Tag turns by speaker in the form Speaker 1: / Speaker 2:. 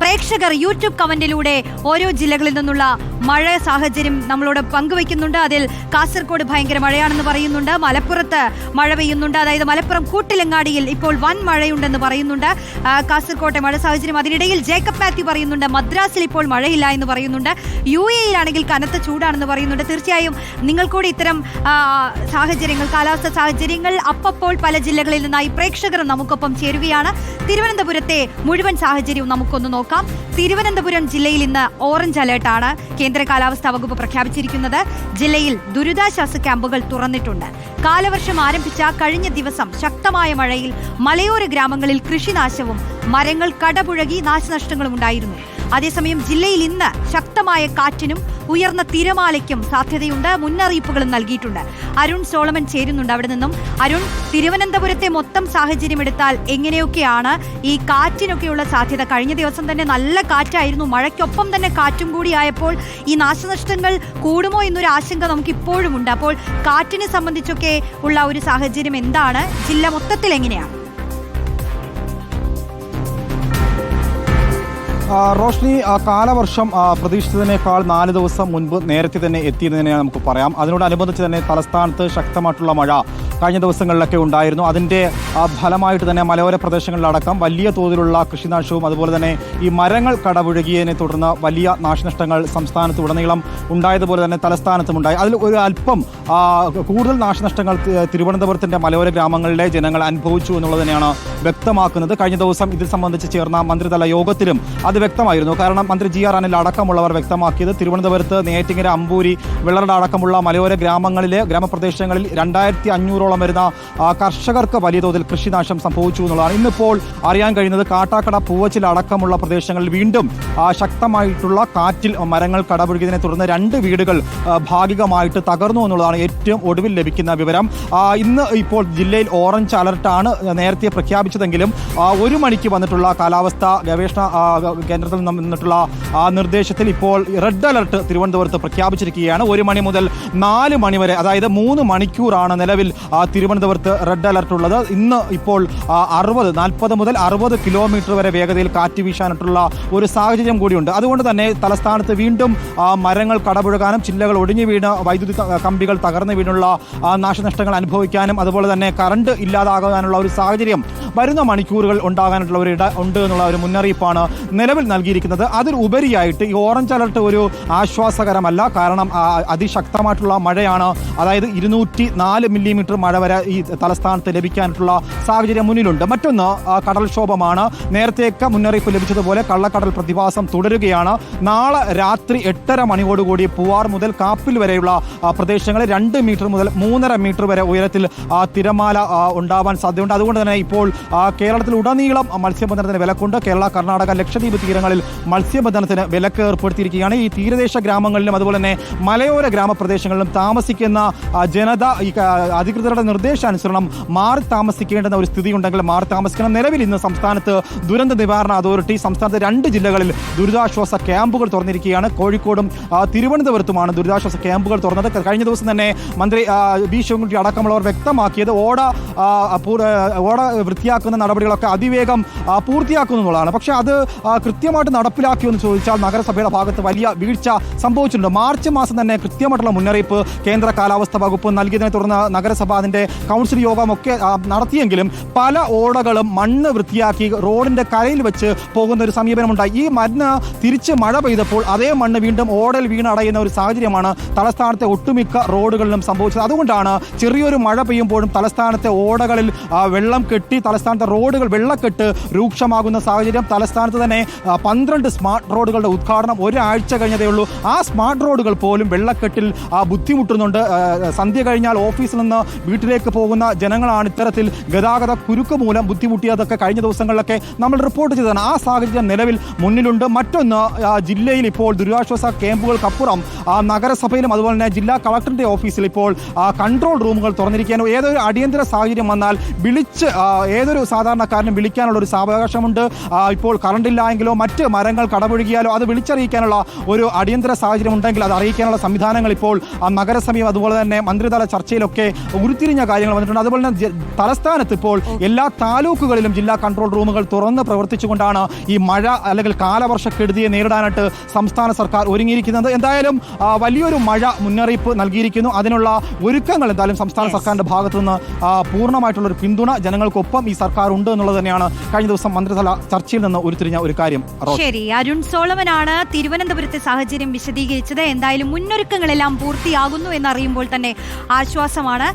Speaker 1: പ്രേക്ഷകർ യൂട്യൂബ് കമന്റിലൂടെ ഓരോ ജില്ലകളിൽ നിന്നുള്ള മഴ സാഹചര്യം നമ്മളോട് പങ്കുവയ്ക്കുന്നുണ്ട്. അതിൽ കാസർഗോഡ് ഭയങ്കര മഴയാണെന്ന് പറയുന്നുണ്ട്, മലപ്പുറത്ത് മഴ പെയ്യുന്നുണ്ട്, അതായത് മലപ്പുറം കൂട്ടിലങ്ങാടിയിൽ ഇപ്പോൾ വൻ മഴയുണ്ടെന്ന് പറയുന്നുണ്ട്. കാസർകോട്ടെ മഴ സാഹചര്യം, അതിനിടയിൽ ജേക്കബ് മാത്യു പറയുന്നുണ്ട് മദ്രാസിൽ ഇപ്പോൾ മഴയില്ല എന്ന് പറയുന്നുണ്ട്. UAE-യിലാണെങ്കിൽ കനത്ത ചൂടാണെന്ന് പറയുന്നുണ്ട്. തീർച്ചയായും നിങ്ങൾക്കൂടി ഇത്തരം സാഹചര്യങ്ങൾ, കാലാവസ്ഥ സാഹചര്യങ്ങൾ അപ്പോൾ പല ജില്ലകളിൽ നിന്നായി പ്രേക്ഷകർ നമുക്കൊപ്പം ചേരുകയാണ്. തിരുവനന്തപുരത്തെ മുഴുവൻ സാഹചര്യവും നമുക്കൊന്ന് നോക്കാം. തിരുവനന്തപുരം ജില്ലയിൽ ഇന്ന് ഓറഞ്ച് അലേർട്ടാണ് കേന്ദ്ര കാലാവസ്ഥാ വകുപ്പ് പ്രഖ്യാപിച്ചിരിക്കുന്നത്. ജില്ലയിൽ ദുരിതാശ്വാസ ക്യാമ്പുകൾ തുറന്നിട്ടുണ്ട്. കാലവർഷം ആരംഭിച്ച കഴിഞ്ഞ ദിവസം ശക്തമായ മഴയിൽ മലയോര ഗ്രാമങ്ങളിൽ കൃഷിനാശവും മരങ്ങൾ കടപുഴകി നാശനഷ്ടങ്ങളും ഉണ്ടായിരുന്നു. അതേസമയം ജില്ലയിൽ ഇന്ന് ശക്തമായ കാറ്റിനും ഉയർന്ന തിരമാലയ്ക്കും സാധ്യതയുണ്ട്. മുന്നറിയിപ്പുകളും നൽകിയിട്ടുണ്ട്. അരുൺ സോളമൻ ചേരുന്നുണ്ട് അവിടെ നിന്നും. അരുൺ, തിരുവനന്തപുരത്തെ മൊത്തം സാഹചര്യം എടുത്താൽ എങ്ങനെയൊക്കെയാണ് ഈ കാറ്റിനൊക്കെയുള്ള സാധ്യത? കഴിഞ്ഞ ദിവസം തന്നെ നല്ല കാറ്റായിരുന്നു, മഴയ്ക്കൊപ്പം തന്നെ കാറ്റും കൂടി ആയപ്പോൾ ഈ നാശനഷ്ടങ്ങൾ കൂടുമോ എന്നൊരു ആശങ്ക നമുക്ക് ഇപ്പോഴും ഉണ്ട്. അപ്പോൾ കാറ്റിനെ സംബന്ധിച്ചൊക്കെ ഉള്ള ഒരു സാഹചര്യം എന്താണ്? ജില്ല മൊത്തത്തിൽ എങ്ങനെയാണ്?
Speaker 2: റോഷ്നി, കാലവർഷം പ്രതീക്ഷിച്ചതിനേക്കാൾ 4 ദിവസം മുൻപ് നേരത്തെ തന്നെ എത്തിയതിനെ നമുക്ക് പറയാം. അതിനോടനുബന്ധിച്ച് തന്നെ തലസ്ഥാനത്ത് ശക്തമായിട്ടുള്ള മഴ കഴിഞ്ഞ ദിവസങ്ങളിലൊക്കെ ഉണ്ടായിരുന്നു. അതിൻ്റെ ഫലമായിട്ട് തന്നെ മലയോര പ്രദേശങ്ങളിലടക്കം വലിയ തോതിലുള്ള കൃഷിനാശവും അതുപോലെ തന്നെ ഈ മരങ്ങൾ കടപുഴകിയതിനെ തുടർന്ന് വലിയ നാശനഷ്ടങ്ങൾ സംസ്ഥാനത്ത് ഉടനീളം ഉണ്ടായതുപോലെ തന്നെ തലസ്ഥാനത്തും ഉണ്ടായി. അതിൽ ഒരു അല്പം കൂടുതൽ നാശനഷ്ടങ്ങൾ തിരുവനന്തപുരത്തിൻ്റെ മലയോര ഗ്രാമങ്ങളിലെ ജനങ്ങൾ അനുഭവിച്ചു എന്നുള്ളത് തന്നെയാണ് വ്യക്തമാക്കുന്നത്. കഴിഞ്ഞ ദിവസം ഇത് സംബന്ധിച്ച് ചേർന്ന മന്ത്രിതല യോഗത്തിലും അത് വ്യക്തമായിരുന്നു. കാരണം മന്ത്രി GR അനിൽ അടക്കമുള്ളവർ വ്യക്തമാക്കിയത് തിരുവനന്തപുരത്ത് നെയ്യാറ്റിൻകര, അമ്പൂരി, വെള്ളറട അടക്കമുള്ള മലയോര ഗ്രാമപ്രദേശങ്ങളിൽ 2500ഓളം വരുന്ന കർഷകർക്ക് വലിയ തോതിൽ കൃഷിനാശം സംഭവിച്ചു എന്നുള്ളതാണ്. ഇന്നിപ്പോൾ അറിയാൻ കഴിയുന്നത് കാട്ടാക്കട, പൂവച്ചിൽ അടക്കമുള്ള പ്രദേശങ്ങളിൽ വീണ്ടും ശക്തമായിട്ടുള്ള കാറ്റിൽ മരങ്ങൾ കടപുഴകിയതിനെ തുടർന്ന് 2 വീടുകൾ ഭാഗികമായിട്ട് തകർന്നു എന്നുള്ളതാണ് ഏറ്റവും ഒടുവിൽ ലഭിക്കുന്ന വിവരം. ഇന്ന് ഇപ്പോൾ ജില്ലയിൽ ഓറഞ്ച് അലർട്ടാണ് നേരത്തെ പ്രഖ്യാപിച്ചതെങ്കിലും 1 മണിക്ക് വന്നിട്ടുള്ള കാലാവസ്ഥാ ഗവേഷണ കേന്ദ്രത്തിൽ നിന്നിട്ടുള്ള നിർദ്ദേശത്തിൽ ഇപ്പോൾ റെഡ് അലർട്ട് തിരുവനന്തപുരത്ത് പ്രഖ്യാപിച്ചിരിക്കുകയാണ്. 1 മണി മുതൽ 4 മണി വരെ, അതായത് 3 മണിക്കൂറാണ് നിലവിൽ തിരുവനന്തപുരത്ത് റെഡ് അലർട്ട് ഉള്ളത്. ഇന്ന് ഇപ്പോൾ 40 മുതൽ 60 കിലോമീറ്റർ വരെ വേഗതയിൽ കാറ്റ് വീശാനായിട്ടുള്ള ഒരു സാഹചര്യം കൂടിയുണ്ട്. അതുകൊണ്ട് തന്നെ തലസ്ഥാനത്ത് വീണ്ടും മരങ്ങൾ കടപുഴകാനും ചില്ലകൾ ഒടിഞ്ഞു വീണ് വൈദ്യുതി കമ്പികൾ തകർന്നു വീണുള്ള നാശനഷ്ടങ്ങൾ അനുഭവിക്കാനും അതുപോലെ തന്നെ കറണ്ട് ഇല്ലാതാകാനുള്ള ഒരു സാഹചര്യം വരുന്ന മണിക്കൂറുകൾ ഉണ്ടാകാനായിട്ടുള്ള ഒരു ഉണ്ട് എന്നുള്ള ഒരു മുന്നറിയിപ്പാണ് നിലവിൽ നൽകിയിരിക്കുന്നത്. അതിൽ ഉപരിയായിട്ട് ഈ ഓറഞ്ച് അലർട്ട് ഒരു ആശ്വാസകരമല്ല. കാരണം അതിശക്തമായിട്ടുള്ള മഴയാണ്, അതായത് 204 മില്ലിമീറ്റർ മഴ വരെ ഈ തലസ്ഥാനത്ത് ലഭിക്കാനായിട്ടുള്ള സാഹചര്യം മുന്നിലുണ്ട്. മറ്റൊന്ന് കടൽക്ഷോഭമാണ്. നേരത്തെയൊക്കെ മുന്നറിയിപ്പ് ലഭിച്ചതുപോലെ കള്ളക്കടൽ പ്രതിഭാസം തുടരുകയാണ്. നാളെ രാത്രി 8:30 മണിയോടുകൂടി പൂവാർ മുതൽ കാപ്പിൽ വരെയുള്ള പ്രദേശങ്ങളിൽ 2 മീറ്റർ മുതൽ 3.5 മീറ്റർ വരെ ഉയരത്തിൽ തിരമാല ഉണ്ടാവാൻ സാധ്യതയുണ്ട്. അതുകൊണ്ട് തന്നെ ഇപ്പോൾ കേരളത്തിൽ ഉടനീളം മത്സ്യബന്ധനത്തിന് വിലക്കുണ്ട്. കേരള, കർണാടക, ലക്ഷദ്വീപ് തീരങ്ങളിൽ മത്സ്യബന്ധനത്തിന് വിലക്ക് ഏർപ്പെടുത്തിയിരിക്കുകയാണ്. ഈ തീരദേശ ഗ്രാമങ്ങളിലും അതുപോലെ തന്നെ മലയോര ഗ്രാമപ്രദേശങ്ങളിലും താമസിക്കുന്ന ജനത ഈ അധികൃതരുടെ നിർദ്ദേശാനുസരണം മാറി താമസിക്കേണ്ടുന്ന ഒരു സ്ഥിതി ഉണ്ടെങ്കിൽ മാറി താമസിക്കണം. നിലവിൽ ഇന്ന് സംസ്ഥാനത്ത് ദുരന്ത നിവാരണ അതോറിറ്റി സംസ്ഥാനത്ത് 2 ജില്ലകളിൽ ദുരിതാശ്വാസ ക്യാമ്പുകൾ തുറന്നിരിക്കുകയാണ്. കോഴിക്കോടും തിരുവനന്തപുരത്തുമാണ് ദുരിതാശ്വാസ ക്യാമ്പുകൾ തുറന്നത്. കഴിഞ്ഞ ദിവസം തന്നെ മന്ത്രി B. ശിവൻകുട്ടി അടക്കമുള്ളവർ വ്യക്തമാക്കിയത് ഓട വൃത്തിയാക്കുന്ന നടപടികളൊക്കെ അതിവേഗം പൂർത്തിയാക്കുന്നുള്ളതാണ്. പക്ഷേ അത് കൃത്യമായിട്ട് നടപ്പിലാക്കിയെന്ന് ചോദിച്ചാൽ നഗരസഭയുടെ ഭാഗത്ത് വലിയ വീഴ്ച സംഭവിച്ചിട്ടുണ്ട്. മാർച്ച് മാസം തന്നെ കൃത്യമായിട്ടുള്ള മുന്നറിയിപ്പ് കേന്ദ്ര കാലാവസ്ഥാ വകുപ്പ് നൽകിയതിനെ തുടർന്ന് നഗരസഭ അതിൻ്റെ കൗൺസിൽ യോഗമൊക്കെ നടത്തിയെങ്കിലും പല ഓടകളും മണ്ണ് വൃത്തിയാക്കി റോഡിൻ്റെ കരയിൽ വെച്ച് പോകുന്ന ഒരു സമീപനമുണ്ടായി. ഈ മണ്ണ് തിരിച്ച് മഴ പെയ്തപ്പോൾ അതേ മണ്ണ് വീണ്ടും ഓടയിൽ വീണടയുന്ന ഒരു സാഹചര്യമാണ് തലസ്ഥാനത്തെ ഒട്ടുമിക്ക റോഡുകളിലും സംഭവിച്ചത്. അതുകൊണ്ടാണ് ചെറിയൊരു മഴ പെയ്യുമ്പോഴും തലസ്ഥാനത്തെ ഓടകളിൽ വെള്ളം കെട്ടി തലസ്ഥാനത്തെ റോഡുകൾ വെള്ളക്കെട്ട് രൂക്ഷമാകുന്ന സാഹചര്യം. തലസ്ഥാനത്ത് തന്നെ 12 സ്മാർട്ട് റോഡുകളുടെ ഉദ്ഘാടനം ഒരാഴ്ച കഴിഞ്ഞതേ ഉള്ളൂ. ആ സ്മാർട്ട് റോഡുകൾ പോലും വെള്ളക്കെട്ടിൽ ബുദ്ധിമുട്ടുന്നുണ്ട്. സന്ധ്യ കഴിഞ്ഞാൽ ഓഫീസിൽ നിന്ന് വീട്ടിലേക്ക് പോകുന്ന ജനങ്ങളാണ് ഇത്തരത്തിൽ ഗതാഗത കുരുക്ക് മൂലം ബുദ്ധിമുട്ടിയതൊക്കെ കഴിഞ്ഞ ദിവസങ്ങളിലൊക്കെ നമ്മൾ റിപ്പോർട്ട് ചെയ്തതാണ്. ആ സാഹചര്യം നിലവിൽ മുന്നിലുണ്ട്. മറ്റൊന്ന്, ജില്ലയിൽ ഇപ്പോൾ ദുരിതാശ്വാസ ക്യാമ്പുകൾക്കപ്പുറം നഗരസഭയിലും അതുപോലെ തന്നെ ജില്ലാ കളക്ടറിന്റെ ഓഫീസിൽ ഇപ്പോൾ കൺട്രോൾ റൂമുകൾ തുറന്നിരിക്കുകയാണ്. ഏതൊരു അടിയന്തര സാഹചര്യം വന്നാൽ വിളിച്ച് ഏതൊരു സാധാരണക്കാരനും വിളിക്കാനുള്ള ഒരു സാവകാശമുണ്ട്. ഇപ്പോൾ കറണ്ട് ഇല്ല എങ്കിലോ മറ്റ് മരങ്ങൾ കടപുഴകിയാലോ അത് വിളിച്ചറിയിക്കാനുള്ള ഒരു അടിയന്തര സാഹചര്യം ഉണ്ടെങ്കിൽ അത് അറിയിക്കാനുള്ള സംവിധാനങ്ങൾ ഇപ്പോൾ നഗരസഭയും അതുപോലെ തന്നെ മന്ത്രിതല ചർച്ചയിലൊക്കെ ഉരുത്തിരിഞ്ഞ കാര്യങ്ങൾ വന്നിട്ടുണ്ട്. അതുപോലെ തന്നെ തലസ്ഥാനത്ത് ഇപ്പോൾ എല്ലാ താലൂക്കുകളിലും ജില്ലാ കൺട്രോൾ റൂമുകൾ തുറന്ന് പ്രവർത്തിച്ചുകൊണ്ടാണ് ഈ മഴ അല്ലെങ്കിൽ കാലവർഷക്കെടുതിയെ നേരിടാനായിട്ട് സംസ്ഥാന സർക്കാർ ഒരുങ്ങിയിരിക്കുന്നത്. എന്തായാലും വലിയൊരു മഴ മുന്നറിയിപ്പ് നൽകിയിരിക്കുന്നു. അതിനുള്ള ഒരുക്കങ്ങൾ എന്തായാലും സംസ്ഥാന സർക്കാരിന്റെ ഭാഗത്തു നിന്ന് പൂർണ്ണമായിട്ടുള്ളൊരു പിന്തുണ ജനങ്ങൾക്കൊപ്പം ഈ സർക്കാർ ഉണ്ട് എന്നുള്ളത് തന്നെയാണ് കഴിഞ്ഞ ദിവസം മന്ത്രിതല ചർച്ചയിൽ നിന്ന് ഉരുത്തിരിഞ്ഞ ഒരു കാര്യം.
Speaker 1: ശരി, അരുൺ സോളമനാണ് തിരുവനന്തപുരത്തെ സാഹചര്യം വിശദീകരിച്ചത്. എന്തായാലും മുന്നൊരുക്കങ്ങളെല്ലാം പൂർത്തിയാകുന്നു എന്നറിയുമ്പോൾ തന്നെ ആശ്വാസമാണ്.